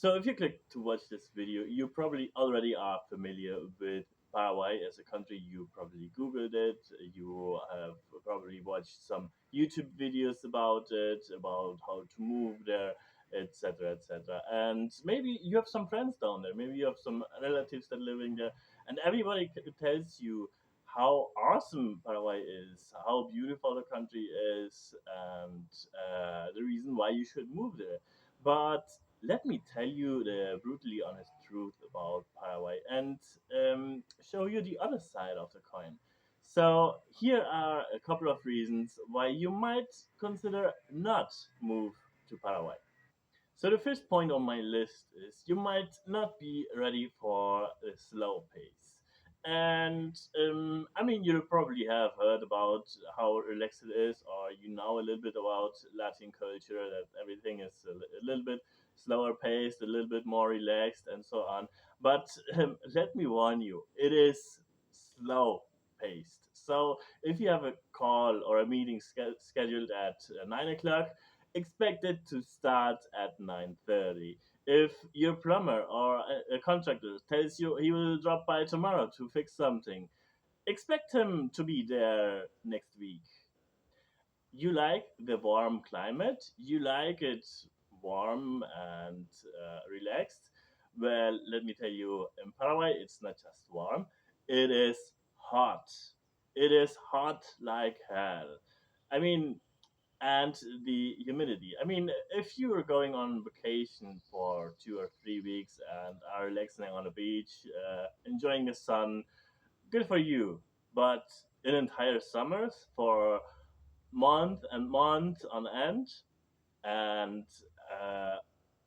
So if you click to watch this video, you probably already are familiar with Paraguay as a country. You probably Googled it. You have probably watched some YouTube videos about it, about how to move there, etc., etc. And maybe you have some friends down there. Maybe you have some relatives that are living there, and everybody tells you how awesome Paraguay is, how beautiful the country is, and the reason why you should move there. But let me tell you the brutally honest truth about Paraguay and show you the other side of the coin. So here are a couple of reasons why you might consider not move to Paraguay. So the first point on my list is you might not be ready for a slow pace. And I mean, you probably have heard about how relaxed it is, or you know a little bit about Latin culture, that everything is a little bit slower paced, a little bit more relaxed, and so on. But let me warn you, it is slow paced. So if you have a call or a meeting scheduled at 9 o'clock, expect it to start at 9:30. If your plumber or a contractor tells you he will drop by tomorrow to fix something, expect him to be there next week. You like the warm climate, you like it warm and relaxed. Well, let me tell you, in Paraguay, it's not just warm, it is hot. It is hot like hell. I mean, and the humidity. I mean, if you are going on vacation for 2 or 3 weeks and are relaxing on the beach, enjoying the sun, good for you. But in entire summers for month and month on end, and uh,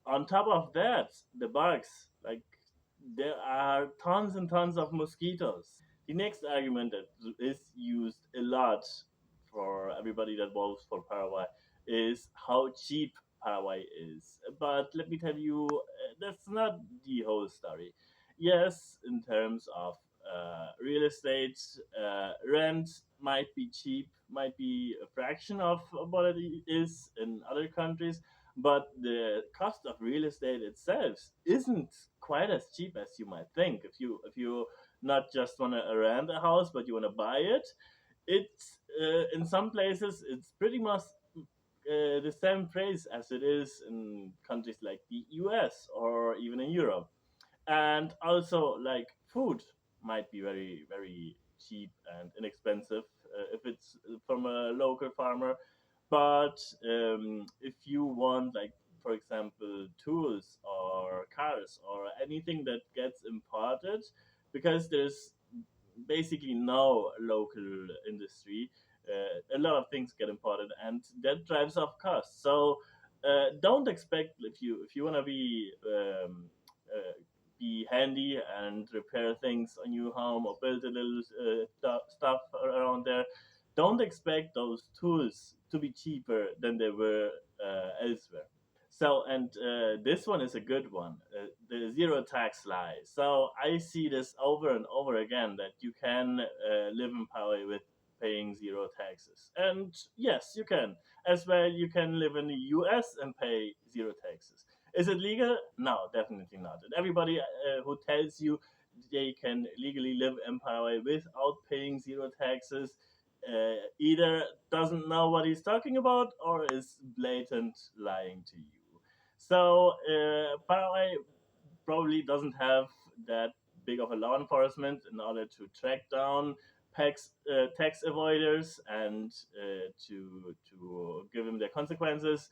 on top of that, the bugs, like, there are tons and tons of mosquitoes. The next argument that is used a lot for everybody that votes for Paraguay is how cheap Paraguay is. But let me tell you, that's not the whole story. Yes, in terms of real estate, rent might be cheap, might be a fraction of what it is in other countries, but the cost of real estate itself isn't quite as cheap as you might think. If you not just want to rent a house, but you want to buy it, it's in some places it's pretty much the same price as it is in countries like the US or even in Europe. And also, like, food might be very very cheap and inexpensive if it's from a local farmer. But if you want, like, for example, tools or cars or anything that gets imported, because there's basically no local industry, a lot of things get imported, and that drives up costs. So don't expect, if you want to be handy and repair things on your home or build a little stuff around there, don't expect those tools to be cheaper than they were elsewhere. So, and this one is a good one, the zero tax lie. So I see this over and over again, that you can live in Paraguay with paying zero taxes. And yes, you can. As well, you can live in the US and pay zero taxes. Is it legal? No, definitely not. And everybody who tells you they can legally live in Paraguay without paying zero taxes either doesn't know what he's talking about or is blatant lying to you. So Paraguay probably doesn't have that big of a law enforcement in order to track down tax avoiders and to give them their consequences.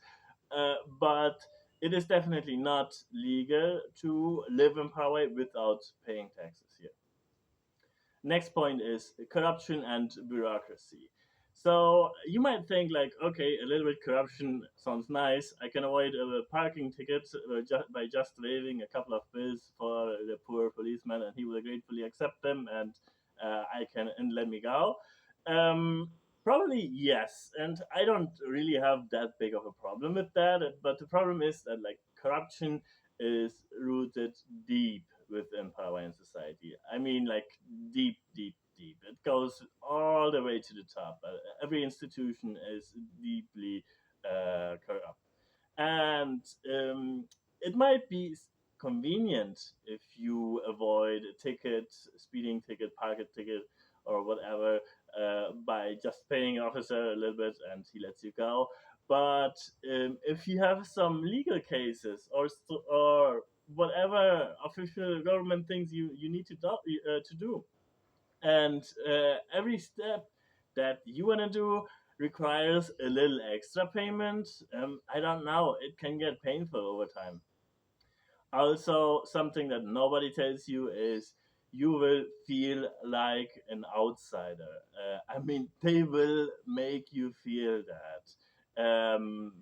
But it is definitely not legal to live in Paraguay without paying taxes here. Next point is corruption and bureaucracy. So you might think, like, okay, a little bit corruption sounds nice. I can avoid a parking ticket by just waiving a couple of bills for the poor policeman, and he will gratefully accept them, and I can and let me go. Um, Probably yes, and I don't really have that big of a problem with that. But the problem is that, like, corruption is rooted deep within Paraguayan society. I mean, like, deep, deep, deep. It goes all the way to the top. Every institution is deeply corrupt, and it might be convenient if you avoid a ticket, speeding ticket, parking ticket, or whatever, by just paying officer a little bit and he lets you go. But if you have some legal cases or whatever official government things you need to do, and every step that you want to do requires a little extra payment. I don't know, it can get painful over time. Also, something that nobody tells you is you will feel like an outsider. I mean, they will make you feel that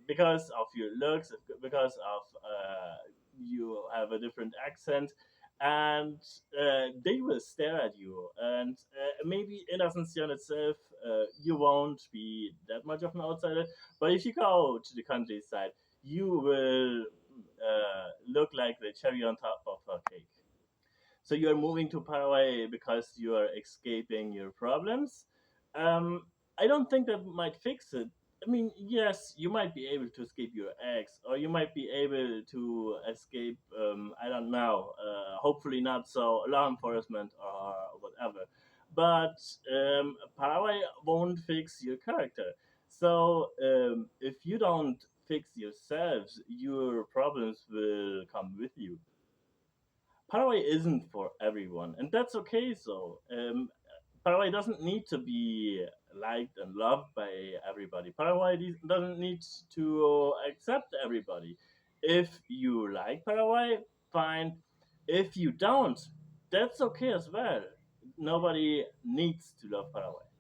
because of your looks, because of you have a different accent, and they will stare at you. And maybe in Asuncion itself, you won't be that much of an outsider. But if you go to the countryside, you will look like the cherry on top of a cake. So you're moving to Paraguay because you are escaping your problems. Um, I don't think that might fix it. I mean, yes, you might be able to escape your ex, or you might be able to escape, I don't know, hopefully not so, law enforcement or whatever. But Paraguay won't fix your character. So if you don't fix yourselves, your problems will come with you. Paraguay isn't for everyone, and that's okay. So Paraguay doesn't need to be liked and loved by everybody. Paraguay doesn't need to accept everybody. If you like Paraguay, fine. If you don't, that's okay as well. Nobody needs to love Paraguay.